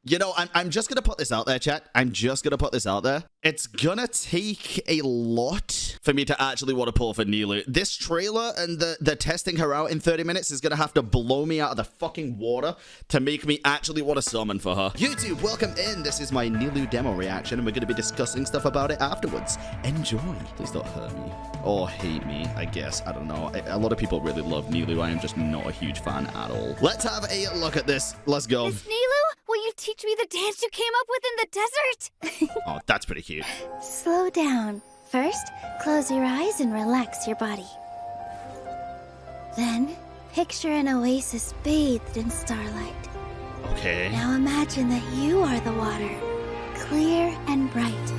You know, I'm just going to put this out there, chat. I'm just going to put this out there. It's going to take a lot for me to actually want to pull for Nilou. This trailer and the testing her out in 30 minutes is going to have to blow me out of the fucking water to make me actually want to summon for her. YouTube, welcome in. This is my Nilou demo reaction, and we're going to be discussing stuff about it afterwards. Enjoy. Please don't hurt me. Or hate me, I guess. I don't know. A lot of people really love Nilou. I am just not a huge fan at all. Let's have a look at this. Let's go. Miss Nilou, will you teach me the dance you came up with in the desert? Oh, that's pretty cute. Slow down. First, close your eyes and relax your body. Then, picture an oasis bathed in starlight. Okay. Now imagine that you are the water, clear and bright,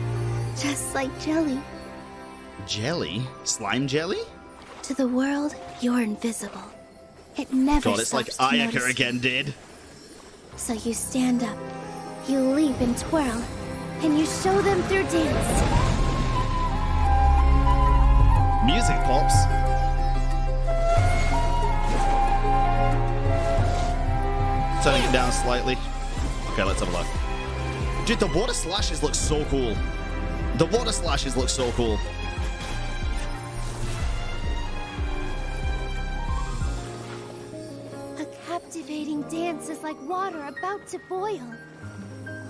just like jelly. Jelly? Slime jelly? To the world, you're invisible. It never God, it's like stops to Ayaka notice again you. did. So you stand up, you leap and twirl, and you show them through dance. Music pops. Turning it down slightly. Okay, let's have a look. Dude, the water slashes look so cool. The water slashes look so cool. A captivating dance is like water about to boil.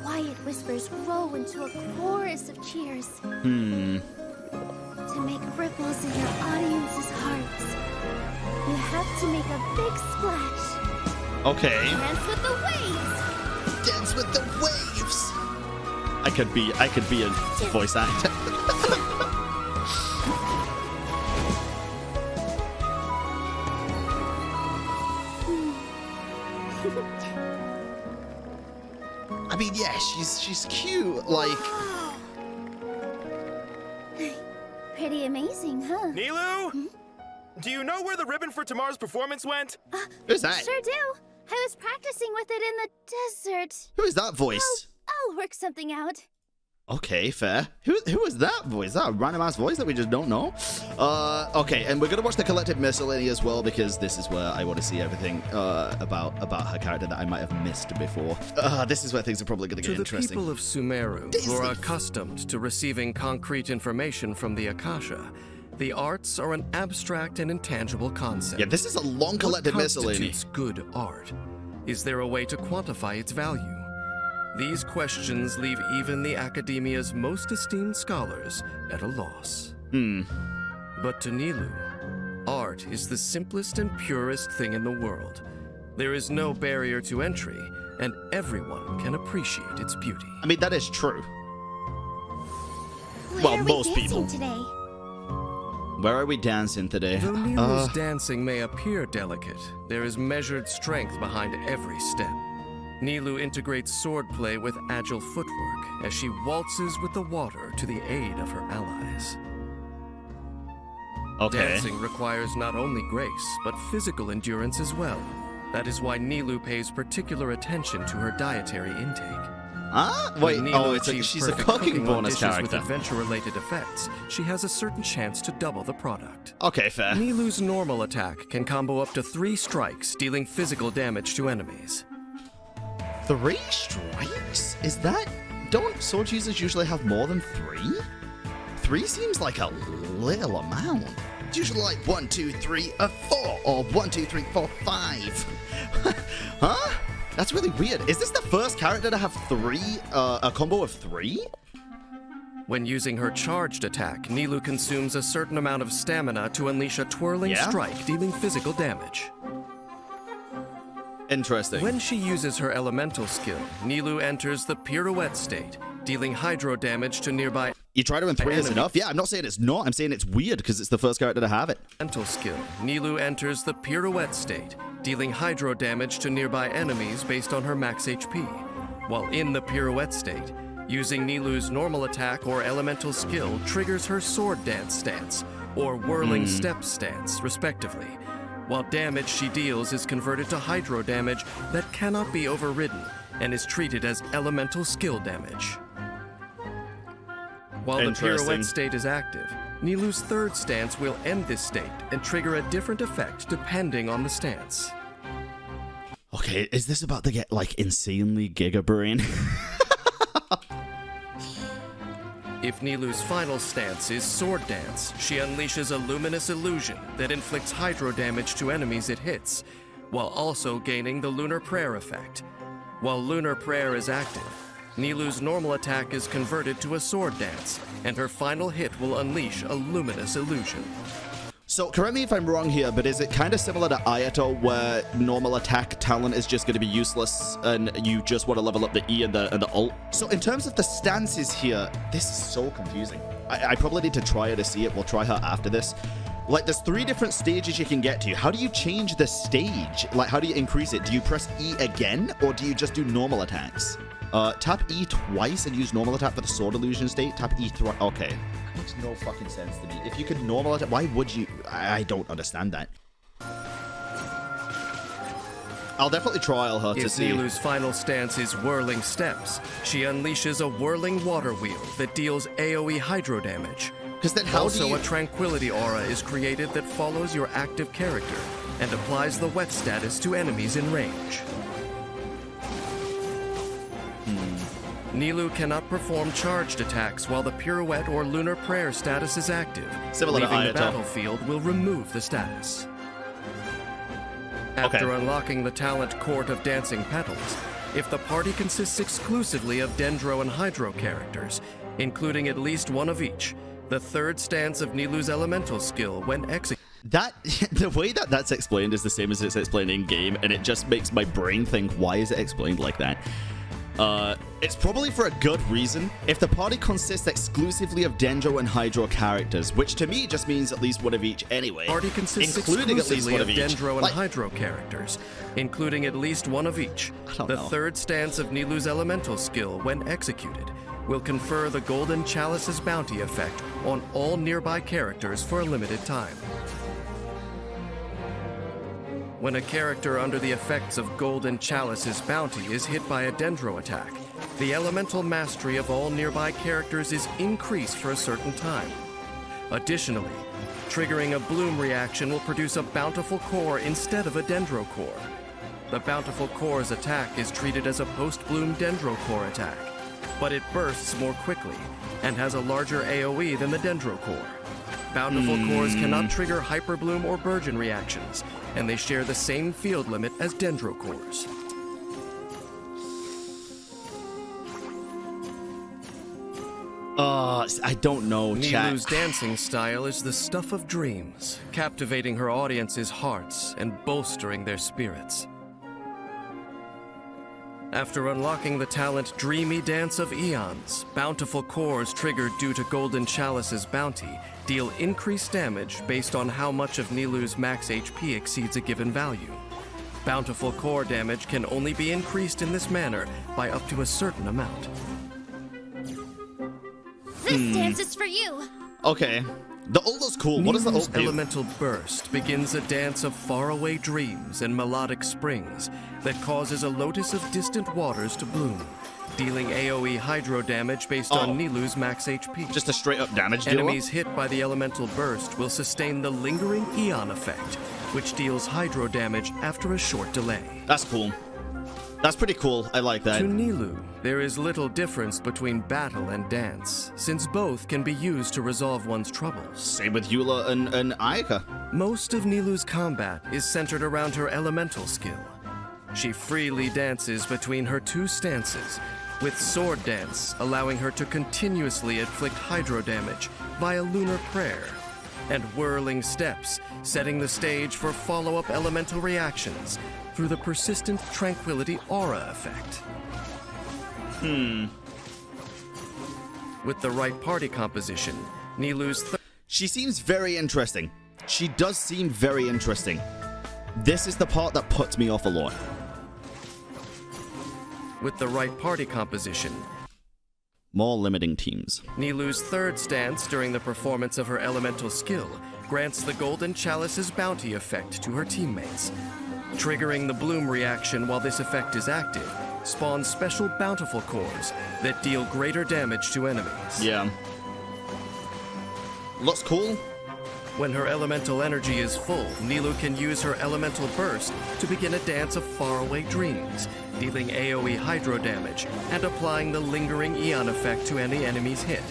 Quiet whispers grow into a chorus of cheers. To make ripples in your audience's hearts, you have to make a big splash. Okay. Dance with the waves. Dance with the waves. I could be a voice actor. I mean, yeah, she's cute. Like, Pretty amazing, huh? Nilou? Do you know where the ribbon for tomorrow's performance went? who's that? Sure do. I was practicing with it in the desert. Who is that voice? I'll work something out. Okay, fair. Who is that voice? Is that a random ass voice that we just don't know? Okay, and we're gonna watch the collective miscellany as well, because this is where I want to see everything about her character that I might have missed before. This is where things are probably gonna get interesting. To the people of Sumeru, who are accustomed to receiving concrete information from the Akasha, the arts are an abstract and intangible concept. Yeah, this is a long collective What miscellany. constitutes good art? Is there a way to quantify its value? These questions leave even the academia's most esteemed scholars at a loss. But to Nilou, art is the simplest and purest thing in the world. There is no barrier to entry, and everyone can appreciate its beauty. I mean, that is true. Where Well, are most we dancing people. today? Where are we dancing today? Though Nilou's dancing may appear delicate, there is measured strength behind every step. Nilou integrates swordplay with agile footwork as she waltzes with the water to the aid of her allies. Okay. Dancing requires not only grace, but physical endurance as well. That is why Nilou pays particular attention to her dietary intake. Huh? Wait, When oh, Nilou it's achieves she's a perfect cooking on bonus dishes with character. adventure-related effects, she has a certain chance to double the product. Okay, fair. Nilou's normal attack can combo up to 3 strikes, dealing physical damage to enemies. 3 strikes? Is that... Don't sword users usually have more than 3? 3 seems like a little amount. It's usually like 1, 2, 3, 4, or 1, 2, 3, 4, 5. Huh? That's really weird. Is this the first character to have 3, a combo of 3? When using her charged attack, Nilou consumes a certain amount of stamina to unleash a twirling strike, dealing physical damage. Interesting. When she uses her elemental skill, Nilou enters the pirouette state, dealing hydro damage to nearby You try to win 3 is enemy. enough? Yeah, I'm not saying it's not. I'm saying it's weird because it's the first character to have it. elemental skill. Nilou enters the pirouette state, dealing hydro damage to nearby enemies based on her max HP. While in the pirouette state, using Nilou's normal attack or elemental skill triggers her sword dance stance, or whirling step stance, respectively, while damage she deals is converted to hydro damage that cannot be overridden and is treated as elemental skill damage. While the Interesting. pirouette state is active, Nilou's third stance will end this state and trigger a different effect depending on the stance. Okay, is this about to get, like, insanely Giga Brain? If Nilou's final stance is Sword Dance, she unleashes a luminous illusion that inflicts hydro damage to enemies it hits, while also gaining the Lunar Prayer effect. While Lunar Prayer is active, Nilou's normal attack is converted to a Sword Dance, and her final hit will unleash a luminous illusion. So, correct me if I'm wrong here, but is it kind of similar to Ayato, where normal attack talent is just going to be useless, and you just want to level up the E and the ult? So, in terms of the stances here, this is so confusing. I probably need to try her to see it. We'll try her after this. Like, there's 3 different stages you can get to. How do you change the stage? Like, how do you increase it? Do you press E again, or do you just do normal attacks? Tap E twice and use normal attack for the sword illusion state. Tap E thrice. Okay. Makes no fucking sense to me. If you could normal attack, why would you? I don't understand that. I'll definitely trial her to see. If Nilou's final stance is Whirling Steps, she unleashes a whirling water wheel that deals AoE hydro damage. Because then how Also, do you... a tranquility aura is created that follows your active character and applies the wet status to enemies in range. Nilou cannot perform charged attacks while the Pirouette or Lunar Prayer status is active. Similar to leaving the Ayato. battlefield will remove the status. After unlocking the talent Court of Dancing Petals, if the party consists exclusively of Dendro and Hydro characters, including at least one of each, the 3rd stance of Nilou's elemental skill when executed. The way that that's explained is the same as it's explained in game, and it just makes my brain think, why is it explained like that? It's probably for a good reason. If the party consists exclusively of Dendro and Hydro characters, which to me just means at least one of each anyway. Party consists including at least exclusively one of of each. Dendro and Hydro characters, including at least one of each. don't The know. 3rd stance of Nilou's elemental skill, when executed, will confer the Golden Chalice's bounty effect on all nearby characters for a limited time. When a character under the effects of Golden Chalice's bounty is hit by a Dendro attack, the elemental mastery of all nearby characters is increased for a certain time. Additionally, triggering a Bloom reaction will produce a Bountiful Core instead of a Dendro Core. The Bountiful Core's attack is treated as a post-Bloom Dendro Core attack, but it bursts more quickly and has a larger AoE than the Dendro Core. Bountiful Cores cannot trigger Hyper Bloom or Burgeon reactions, and they share the same field limit as Dendro Cores. I don't know, chat. Nilou's dancing style is the stuff of dreams, captivating her audience's hearts and bolstering their spirits. After unlocking the talent Dreamy Dance of Eons, Bountiful Cores triggered due to Golden Chalice's bounty deal increased damage based on how much of Nilou's max HP exceeds a given value. Bountiful Core damage can only be increased in this manner by up to a certain amount. This dance is for you. Okay. The ult is cool. What does the ult Nilou's do? elemental burst begins a dance of faraway dreams and melodic springs that causes a lotus of distant waters to bloom, dealing AoE hydro damage based on Nilou's max HP. Just a straight up damage dealer? Enemies hit by the elemental burst will sustain the lingering Eon effect, which deals hydro damage after a short delay. That's cool. That's pretty cool. I like that. To Nilou, there is little difference between battle and dance, since both can be used to resolve one's troubles. Same with Eula and Ayaka. Most of Nilou's combat is centered around her elemental skill. She freely dances between her 2 stances, with Sword Dance allowing her to continuously inflict hydro damage via Lunar Prayer, and Whirling Steps setting the stage for follow-up elemental reactions through the persistent Tranquility Aura effect. With the right party composition, Nilou's She seems very interesting. She does seem very interesting. This is the part that puts me off a lot. With the right party composition, More limiting teams. Nilou's 3rd stance during the performance of her elemental skill grants the Golden Chalice's bounty effect to her teammates. Triggering the Bloom reaction while this effect is active spawns special Bountiful Cores that deal greater damage to enemies. Yeah. Looks cool. When her elemental energy is full, Nilou can use her elemental burst to begin a dance of faraway dreams, dealing AoE hydro damage and applying the lingering Eon effect to any enemies hit.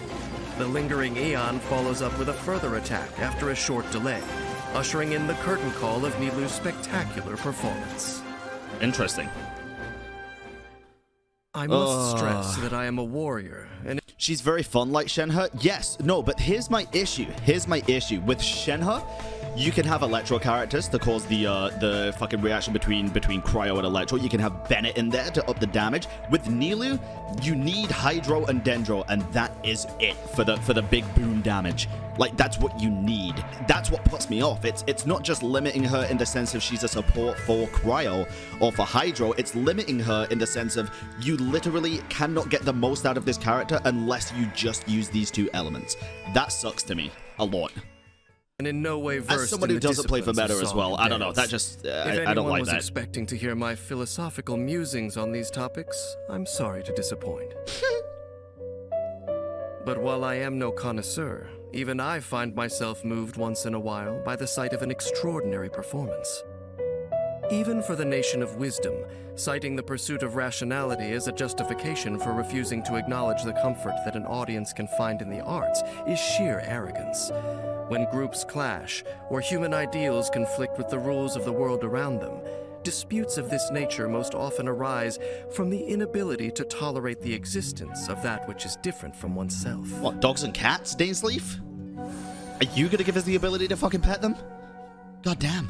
The lingering Eon follows up with a further attack after a short delay, ushering in the curtain call of Nilou's spectacular performance. Interesting. I must stress that I am a warrior, and she's very fun like Shenhe. Yes, no, but here's my issue. With Shenhe, you can have Electro characters to cause the fucking reaction between Cryo and Electro. You can have Bennett in there to up the damage. With Nilou, you need Hydro and Dendro, and that is it for the big boom damage. Like, that's what you need. That's what puts me off. It's not just limiting her in the sense of she's a support for Cryo or for Hydro. It's limiting her in the sense of you literally cannot get the most out of this character unless you just use these two elements. That sucks to me a lot. and in no way versed as someone who doesn't play for meta as well, I don't know. That just I don't like that. If anyone was expecting to hear my philosophical musings on these topics, I'm sorry to disappoint. But while I am no connoisseur, even I find myself moved once in a while by the sight of an extraordinary performance. Even for the nation of wisdom, citing the pursuit of rationality as a justification for refusing to acknowledge the comfort that an audience can find in the arts is sheer arrogance. When groups clash, or human ideals conflict with the rules of the world around them, disputes of this nature most often arise from the inability to tolerate the existence of that which is different from oneself. What, dogs and cats, Dainsleaf? Are you gonna give us the ability to fucking pet them? God damn.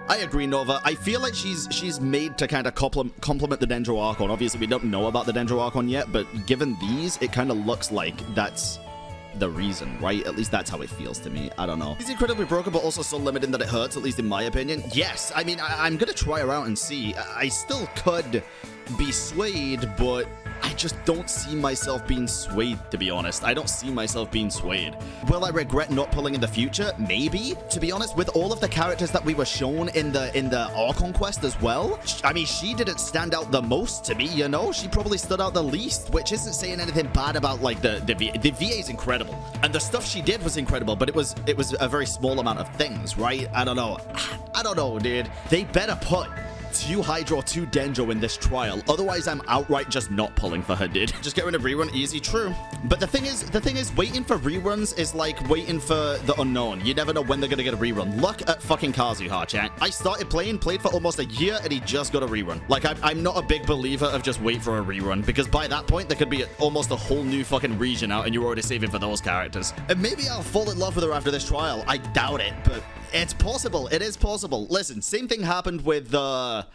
I agree, Nova. I feel like she's made to kind of complement the Dendro Archon. Obviously, we don't know about the Dendro Archon yet, but given these, it kind of looks like that's the reason, right? At least that's how it feels to me. I don't know. He's incredibly broken, but also so limited that it hurts, at least in my opinion. Yes, I mean, I'm gonna try her out and see. I still could be swayed, but I just don't see myself being swayed, to be honest. I don't see myself being swayed. Will I regret not pulling in the future? Maybe. To be honest, with all of the characters that we were shown in the Archon quest as well, I mean, she didn't stand out the most to me, you know? She probably stood out the least, which isn't saying anything bad about, like, the VA. The VA is incredible. And the stuff she did was incredible, but it was a very small amount of things, right? I don't know, dude. They better put 2 Hydro, 2 Dendro in this trial. Otherwise, I'm outright just not pulling for her, dude. Just get rid of rerun, easy, true. But the thing is, waiting for reruns is like waiting for the unknown. You never know when they're gonna get a rerun. Look at fucking Kazuha, chat. I started played for almost a year, and he just got a rerun. Like, I'm not a big believer of just wait for a rerun, because by that point, there could be almost a whole new fucking region out, and you're already saving for those characters. And maybe I'll fall in love with her after this trial. I doubt it, but it's possible. It is possible. Listen, same thing happened with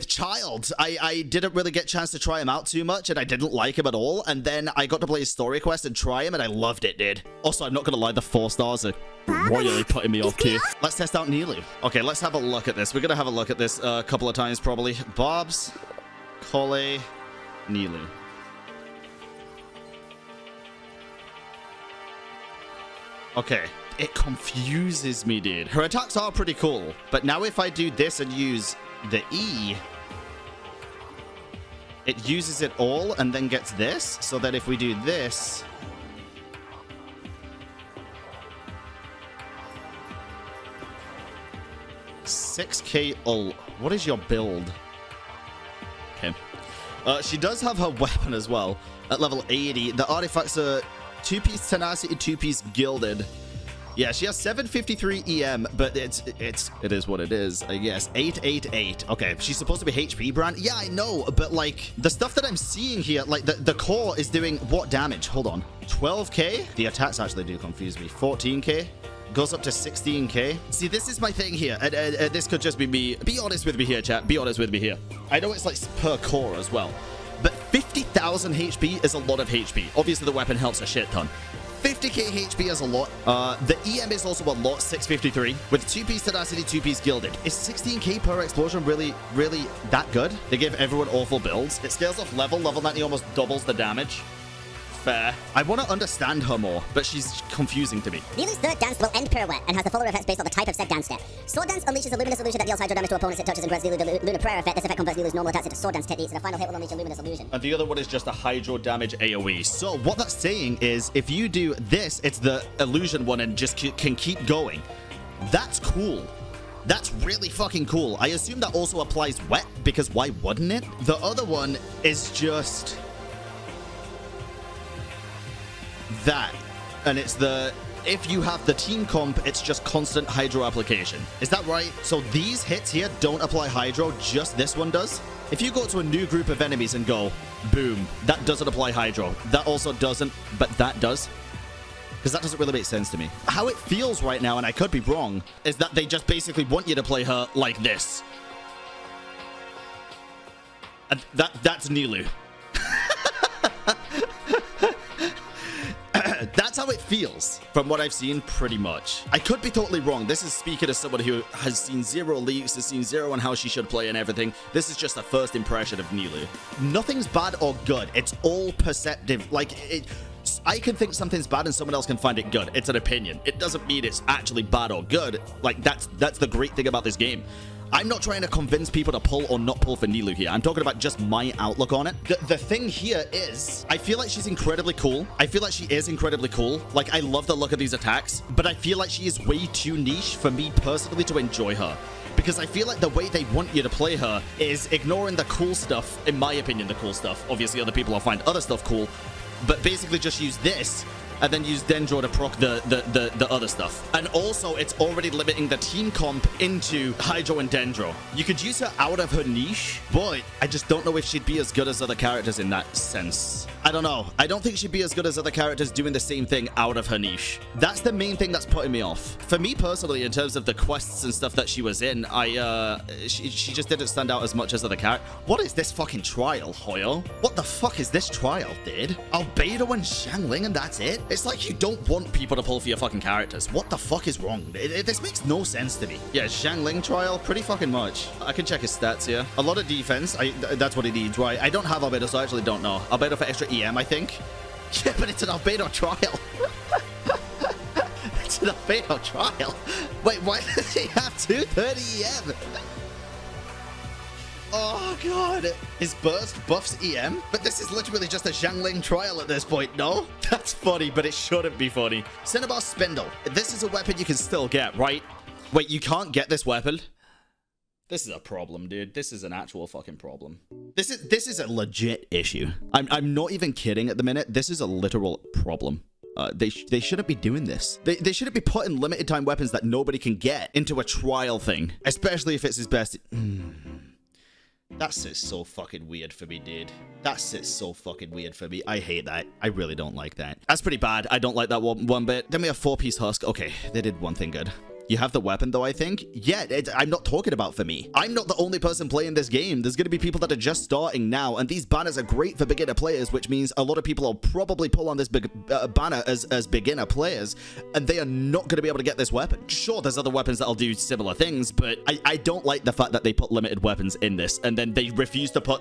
Child. I didn't really get a chance to try him out too much, and I didn't like him at all. And then I got to play his story quest and try him, and I loved it, dude. Also, I'm not going to lie, the 4 stars are royally putting me off key. Let's test out Nilou. Okay, let's have a look at this. We're going to have a look at this a couple of times, probably. Bob's, Kole, Nilou. Okay. It confuses me, dude. Her attacks are pretty cool, but now if I do this and use the E, it uses it all and then gets this, so that if we do this, $6K ult. What is your build? Okay. She does have her weapon as well at level 80. The artifacts are 2-piece tenacity, 2-piece gilded. Yeah, she has 753 EM, but it is what it is, I guess. 888. Okay, she's supposed to be HP brand. Yeah, I know, but like the stuff that I'm seeing here, like the core is doing what damage? Hold on. 12K? The attacks actually do confuse me. 14K? Goes up to 16K. See, this is my thing here. This could just be me. Be honest with me here, chat. Be honest with me here. I know it's like per core as well, but 50,000 HP is a lot of HP. Obviously, the weapon helps a shit ton. 50k HP is a lot. The EM is also a lot, 653. With 2-piece tenacity, 2-piece gilded. Is 16k per explosion really that good? They give everyone awful builds. It scales off level. Level 90 almost doubles the damage. Fair. I want to understand her more, but she's confusing to me. Nilou's third dance will end pirouette and has the fuller effects based on the type of said dance step. Sword dance unleashes a luminous illusion that deals hydro damage to opponents it touches and grants Nilou the lunar prayer effect. This effect converts Nilou's normal attacks into sword dance techniques, and the final hit will unleash a luminous illusion. And the other one is just a hydro damage AoE. So what that's saying is if you do this, it's the illusion one and just can keep going. That's cool. That's really fucking cool. I assume that also applies wet, because why wouldn't it? The other one is just that. And it's the, if you have the team comp, it's just constant hydro application. Is that right? So these hits here don't apply hydro, just this one does? If you go to a new group of enemies and go, boom, that doesn't apply hydro. That also doesn't, but that does. Because that doesn't really make sense to me. How it feels right now, and I could be wrong, is that they just basically want you to play her like this. And that's Nilou. That's how it feels from what I've seen, pretty much. I could be totally wrong. This is speaking as someone who has seen zero leaks, has seen zero on how she should play and everything. This is just a first impression of Nilou. Nothing's bad or good. It's all perceptive. Like, I can think something's bad and someone else can find it good. It's an opinion. It doesn't mean it's actually bad or good. Like, that's the great thing about this game. I'm not trying to convince people to pull or not pull for Nilou here. I'm talking about just my outlook on it. The thing here is, I feel like she's incredibly cool. I feel like she is incredibly cool. Like, I love the look of these attacks, but I feel like she is way too niche for me personally to enjoy her. Because I feel like the way they want you to play her is ignoring the cool stuff, in my opinion, the cool stuff. Obviously, other people will find other stuff cool, but basically just use this and then use Dendro to proc the other stuff. And also, it's already limiting the team comp into Hydro and Dendro. You could use her out of her niche, but I just don't know if she'd be as good as other characters in that sense. I don't know. I don't think she'd be as good as other characters doing the same thing out of her niche. That's the main thing that's putting me off. For me personally, in terms of the quests and stuff that she was in, she just didn't stand out as much as other characters. What is this fucking trial, Hoyo? What the fuck is this trial, dude? Albedo and Xiangling and that's it? It's like you don't want people to pull for your fucking characters. What the fuck is wrong? This makes no sense to me. Yeah, Xiangling trial, pretty fucking much. I can check his stats here. A lot of defense. That's what he needs, right? I don't have Albedo, so I actually don't know. Albedo for extra EM, I think. Yeah, but it's an Albedo trial. It's an Albedo trial. Wait, why does he have 230 EM? Oh, God. His burst buffs EM? But this is literally just a Xiangling trial at this point, no? That's funny, but it shouldn't be funny. Cinnabar Spindle. This is a weapon you can still get, right? Wait, you can't get this weapon? This is a problem, dude. This is an actual fucking problem. This is a legit issue. I'm not even kidding at the minute. This is a literal problem. They shouldn't be doing this. They shouldn't be putting limited time weapons that nobody can get into a trial thing, especially if it's his best. That sits so fucking weird for me, dude. That sits so fucking weird for me. I hate that. I really don't like that. That's pretty bad. I don't like that one bit. Then we have 4-piece husk. Okay, they did one thing good. You have the weapon, though, I think? Yeah, I'm not talking about for me. I'm not the only person playing this game. There's going to be people that are just starting now, and these banners are great for beginner players, which means a lot of people will probably pull on this banner as beginner players, and they are not going to be able to get this weapon. Sure, there's other weapons that'll do similar things, but I don't like the fact that they put limited weapons in this, and then they refuse to put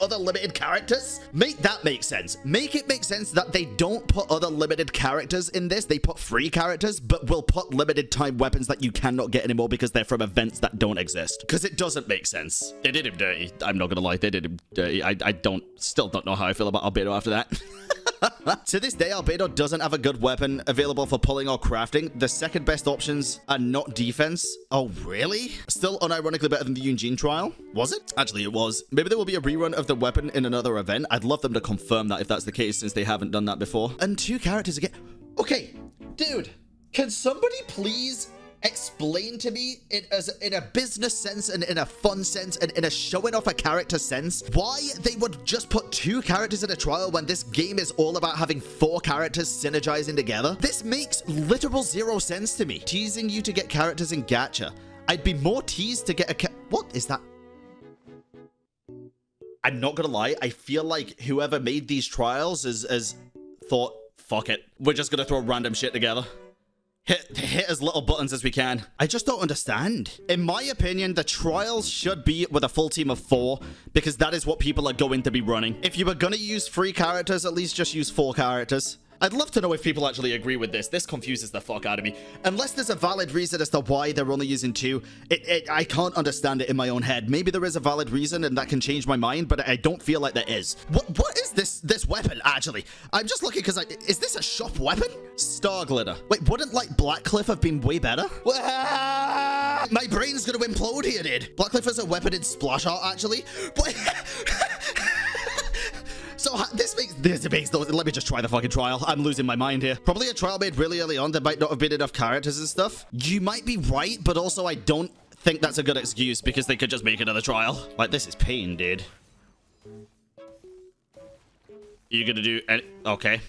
other limited characters. Make that make sense. Make it make sense that they don't put other limited characters in this. They put free characters, but will put limited time weapons that you cannot get anymore because they're from events that don't exist. Because it doesn't make sense. They did him dirty. I'm not gonna lie, they did him dirty. I still don't know how I feel about Albedo after that. To this day, Albedo doesn't have a good weapon available for pulling or crafting. The second best options are not defense. Oh, really? Still unironically better than the Eugene trial? Was it? Actually, it was. Maybe there will be a rerun of the weapon in another event. I'd love them to confirm that if that's the case, since they haven't done that before. And 2 characters again. Okay, dude, can somebody please explain to me in a business sense and in a fun sense and in a showing off a character sense why they would just put 2 characters in a trial when this game is all about having 4 characters synergizing together? This makes literal 0 sense to me. Teasing you to get characters in gacha. I'd be more teased to get a what is that? I'm not gonna lie, I feel like whoever made these trials has thought, fuck it, we're just gonna throw random shit together. Hit as little buttons as we can. I just don't understand. In my opinion, the trials should be with a full team of 4, because that is what people are going to be running. If you were gonna use 3 characters, at least just use 4 characters. I'd love to know if people actually agree with this. This confuses the fuck out of me. Unless there's a valid reason as to why they're only using 2, I can't understand it in my own head. Maybe there is a valid reason and that can change my mind, but I don't feel like there is. What is this weapon actually? actually. I'm just looking because is this a shop weapon? Star glitter. Wait, wouldn't like Blackcliff have been way better? My brain's gonna implode here, dude. Blackcliff is a weapon in splash art, actually. But so this makes no. Let me just try the fucking trial. I'm losing my mind here. Probably a trial made really early on. There might not have been enough characters and stuff. You might be right, but also I don't think that's a good excuse because they could just make another trial. Like, this is pain, dude. You gonna do any... Okay.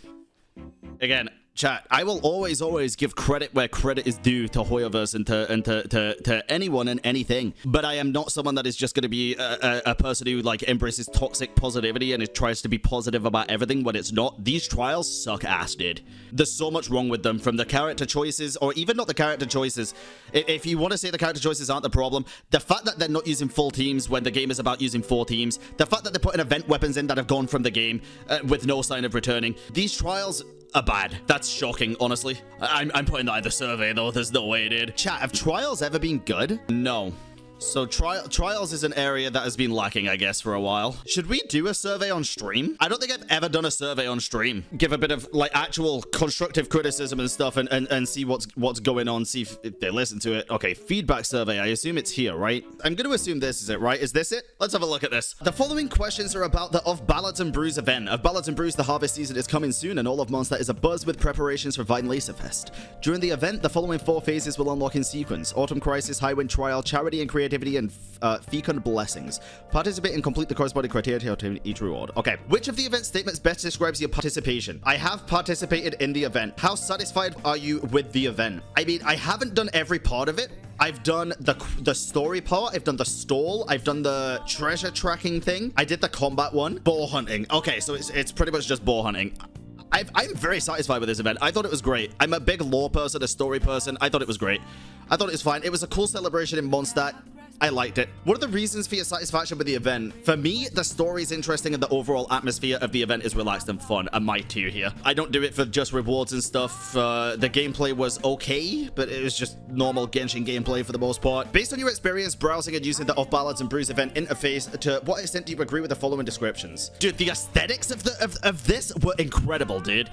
Again, chat, I will always give credit where credit is due to Hoyoverse and to anyone and anything. But I am not someone that is just going to be a person who like embraces toxic positivity and it tries to be positive about everything when it's not. These trials suck ass, dude. There's so much wrong with them, from the character choices, or even not the character choices. If you want to say the character choices aren't the problem, the fact that they're not using full teams when the game is about using 4 teams, the fact that they're putting event weapons in that have gone from the game with no sign of returning, these trials are bad. That's shocking, honestly. I'm putting that in the survey, though. There's no way, dude. Chat, have trials ever been good? No. So trials is an area that has been lacking, I guess, for a while. Should we do a survey on stream? I don't think I've ever done a survey on stream. Give a bit of like actual constructive criticism and stuff and see what's going on, see if they listen to it. Okay, feedback survey. I assume it's here, right? I'm going to assume this is it, right? Is this it? Let's have a look at this. The following questions are about the Of Ballads and Brews event. Of Ballads and Brews, the harvest season is coming soon, and all of Mondstadt is abuzz with preparations for Vine Laser Fest. During the event, the following 4 phases will unlock in sequence: Autumn Crisis, Highwind Trial, Charity and Creativity, and Fecund Blessings. Participate and complete the corresponding criteria to obtain each reward. Okay, which of the event statements best describes your participation? I have participated in the event. How satisfied are you with the event? I mean, I haven't done every part of it. I've done the story part, I've done the stall, I've done the treasure tracking thing, I did the combat one. Boar hunting. Okay, so it's pretty much just boar hunting. I'm very satisfied with this event. I thought it was great. I'm a big lore person, a story person. I thought it was great. I thought it was fine. It was a cool celebration in Mondstadt. I liked it. What are the reasons for your satisfaction with the event? For me, the story is interesting and the overall atmosphere of the event is relaxed and fun. A my tier here. I don't do it for just rewards and stuff. The gameplay was okay, but it was just normal Genshin gameplay for the most part. Based on your experience browsing and using the Of Ballads and Brews event interface, to what extent do you agree with the following descriptions? Dude, the aesthetics of this were incredible, dude.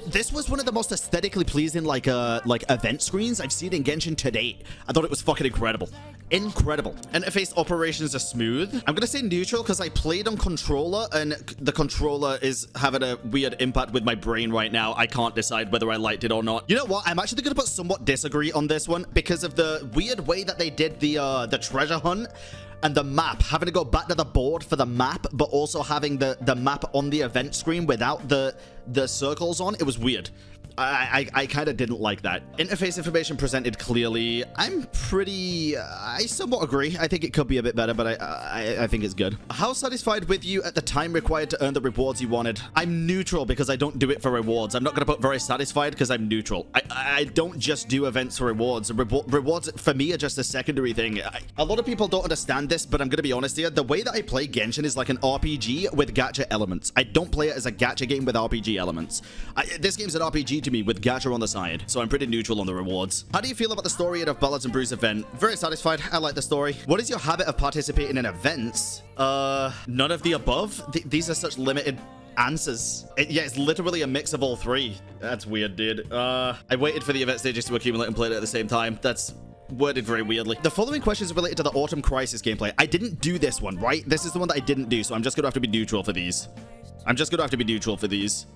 This was one of the most aesthetically pleasing like event screens I've seen in Genshin to date. I thought it was fucking incredible. Incredible. Interface operations are smooth. I'm gonna say neutral because I played on controller and the controller is having a weird impact with my brain right now. I can't decide whether I liked it or not. You know what? I'm actually gonna put somewhat disagree on this one because of the weird way that they did the treasure hunt and the map, having to go back to the board for the map, but also having the map on the event screen without the circles on. It was weird. I kind of didn't like that. Interface information presented clearly. I somewhat agree. I think it could be a bit better, but I think it's good. How satisfied with you at the time required to earn the rewards you wanted? I'm neutral because I don't do it for rewards. I'm not going to put very satisfied because I'm neutral. I don't just do events for rewards. Rewards for me are just a secondary thing. A lot of people don't understand this, but I'm going to be honest here. The way that I play Genshin is like an RPG with gacha elements. I don't play it as a gacha game with RPG elements. This game's an RPG to me with gacha on the side, so I'm pretty neutral on the rewards. How do you feel about the story of Ballads and Brews event? Very satisfied. I like the story. What is your habit of participating in events? None of the above. These are such limited answers. Yeah, it's literally a mix of all 3. That's weird, dude. I waited for the event stages to accumulate and played it at the same time. That's worded very weirdly. The following questions are related to the Autumn Crisis gameplay. I didn't do this one, right? This is the one that I didn't do, so I'm just gonna have to be neutral for these.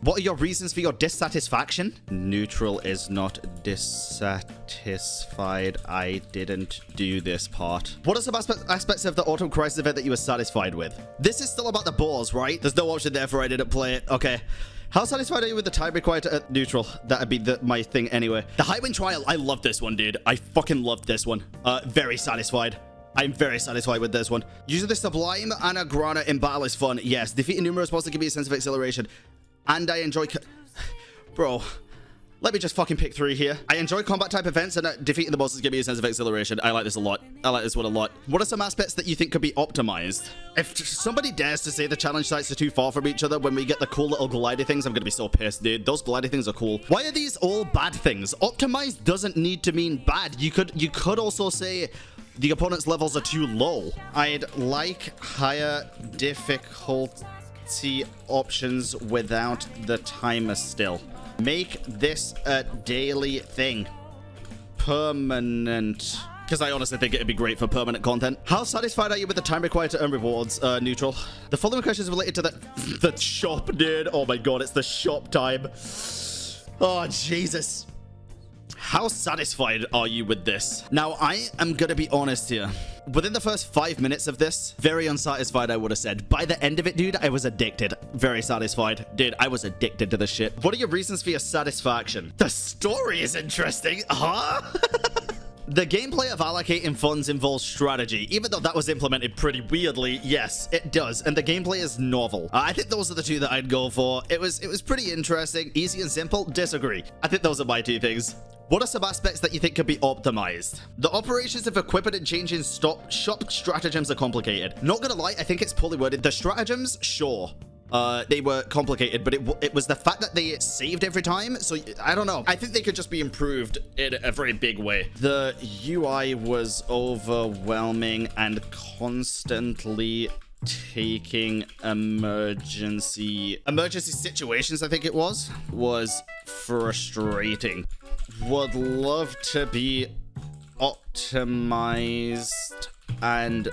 What are your reasons for your dissatisfaction? Neutral is not dissatisfied. I didn't do this part. What are some aspects of the Autumn Crisis event that you were satisfied with? This is still about the boars, right? There's no option there for I didn't play it. Okay. How satisfied are you with the time required to neutral? That'd be my thing anyway. The Highwind Trial. I love this one, dude. I fucking loved this one. Very satisfied. I'm very satisfied with this one. Using the Sublime Anagrana in battle is fun. Yes, defeating numerous bosses give me a sense of exhilaration. And I enjoy... Bro, let me just fucking pick 3 here. I enjoy combat type events and defeating the bosses give me a sense of exhilaration. I like this a lot. I like this one a lot. What are some aspects that you think could be optimized? If somebody dares to say the challenge sites are too far from each other when we get the cool little glider things, I'm gonna be so pissed, dude. Those glider things are cool. Why are these all bad things? Optimized doesn't need to mean bad. You could also say... the opponent's levels are too low. I'd like higher difficulty difficulty options without the timer still. Make this a daily thing. Permanent. Because I honestly think it'd be great for permanent content. How satisfied are you with the time required to earn rewards? Neutral. The following question is related to the shop, dude. Oh my god, it's the shop time. Oh, Jesus. How satisfied are you with this? Now, I am gonna be honest here. Within the first 5 minutes of this, very unsatisfied, I would have said. By the end of it, dude, I was addicted. Very satisfied. Dude, I was addicted to this shit. What are your reasons for your satisfaction? The story is interesting, huh? The gameplay of allocating funds involves strategy. Even though that was implemented pretty weirdly, yes, it does. And the gameplay is novel. I think those are the two that I'd go for. It was pretty interesting. Easy and simple, disagree. I think those are my two things. What are some aspects that you think could be optimized? The operations of equipping and changing shop stratagems are complicated. Not gonna lie, I think it's poorly worded. The stratagems, sure. They were complicated, but it was the fact that they saved every time. So I don't know. I think they could just be improved in a very big way. The UI was overwhelming and constantly taking emergency situations, I think it was frustrating. Would love to be optimized and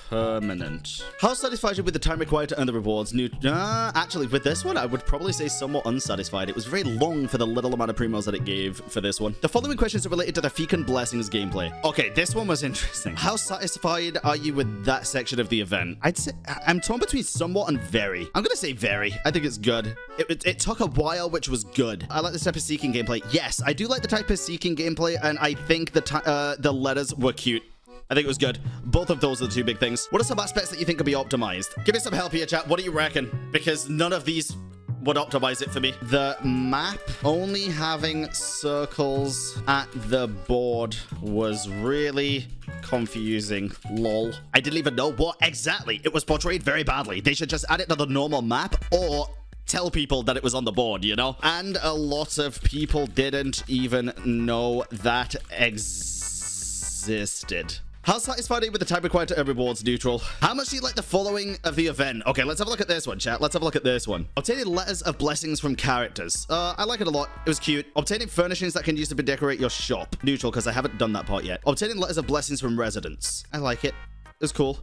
permanent. How satisfied are you with the time required to earn the rewards? Actually, with this one, I would probably say somewhat unsatisfied. It was very long for the little amount of primos that it gave for this one. The following questions are related to the Fecund Blessings gameplay. Okay, this one was interesting. How satisfied are you with that section of the event? I'd say I'm torn between somewhat and very. I'm gonna say very. I think it's good. It took a while, which was good. I like this type of seeking gameplay. Yes, I do like the type of seeking gameplay, and I think the letters were cute. I think it was good. Both of those are the two big things. What are some aspects that you think could be optimized? Give me some help here, chat. What do you reckon? Because none of these would optimize it for me. The map only having circles at the board was really confusing. Lol. I didn't even know what exactly. It was portrayed very badly. They should just add it to the normal map or tell people that it was on the board, you know? And a lot of people didn't even know that existed. How satisfied are you with the time required to earn rewards, Neutral? How much do you like the following of the event? Okay, let's have a look at this one, chat. Let's have a look at this one. Obtaining letters of blessings from characters. I like it a lot. It was cute. Obtaining furnishings that can use to decorate your shop. Neutral, because I haven't done that part yet. Obtaining letters of blessings from residents. I like it. It's cool. Do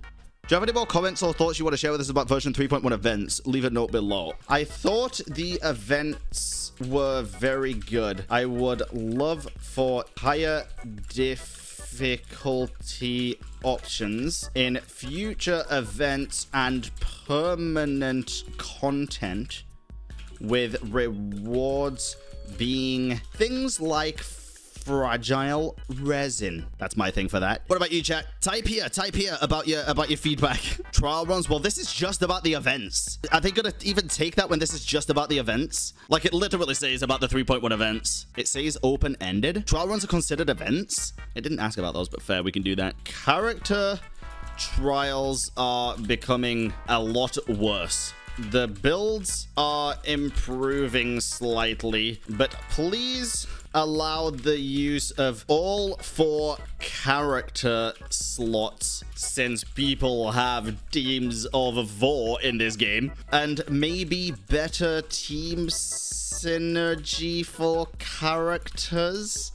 you have any more comments or thoughts you want to share with us about version 3.1 events? Leave a note below. I thought the events were very good. I would love for higher difficulty options in future events and permanent content, with rewards being things like fragile resin. That's my thing for that. What about you, chat? Type here about your feedback. Trial runs. Well, this is just about the events. Are they gonna even take that when this is just about the events? Like, it literally says about the 3.1 events. It says open-ended. Trial runs are considered events. It didn't ask about those, but fair, we can do that. Character trials are becoming a lot worse. The builds are improving slightly, but please allow the use of all 4 character slots, since people have teams of 4 in this game, and maybe better team synergy for characters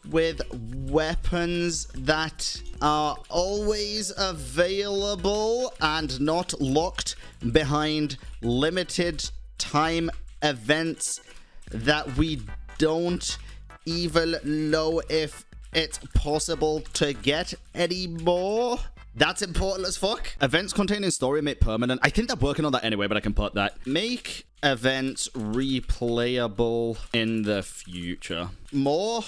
with weapons that are always available and not locked behind limited time events that we don't even know if it's possible to get anymore. That's important as fuck. Events containing story made permanent. I think they're working on that anyway, but I can put that. Make events replayable in the future. More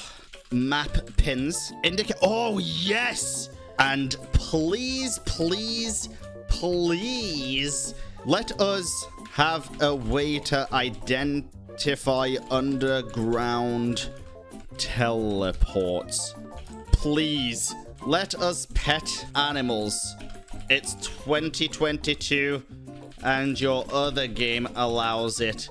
map pins indicate. Oh, yes. And please, please, please let us have a way to identify underground teleports. Please let us pet animals. It's 2022 and your other game allows it.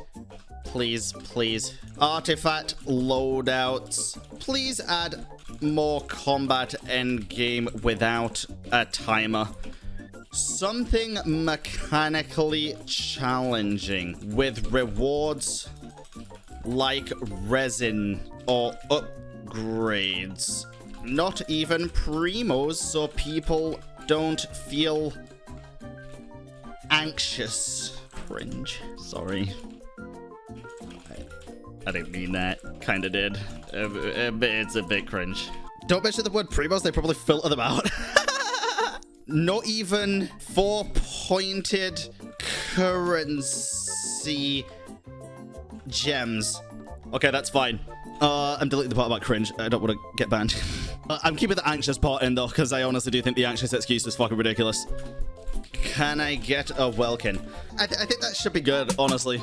Please, please. Artifact loadouts. Please add more combat endgame without a timer. Something mechanically challenging with rewards like resin or upgrades. Not even primos, so people don't feel anxious. Cringe. Sorry. I didn't mean that. Kinda did. It's a bit cringe. Don't mention the word primos, they probably filter them out. Not even 4-pointed currency gems. Okay, that's fine. I'm deleting the part about cringe. I don't want to get banned. I'm keeping the anxious part in, though, because I honestly do think the anxious excuse is fucking ridiculous. Can I get a Welkin? I think that should be good, honestly.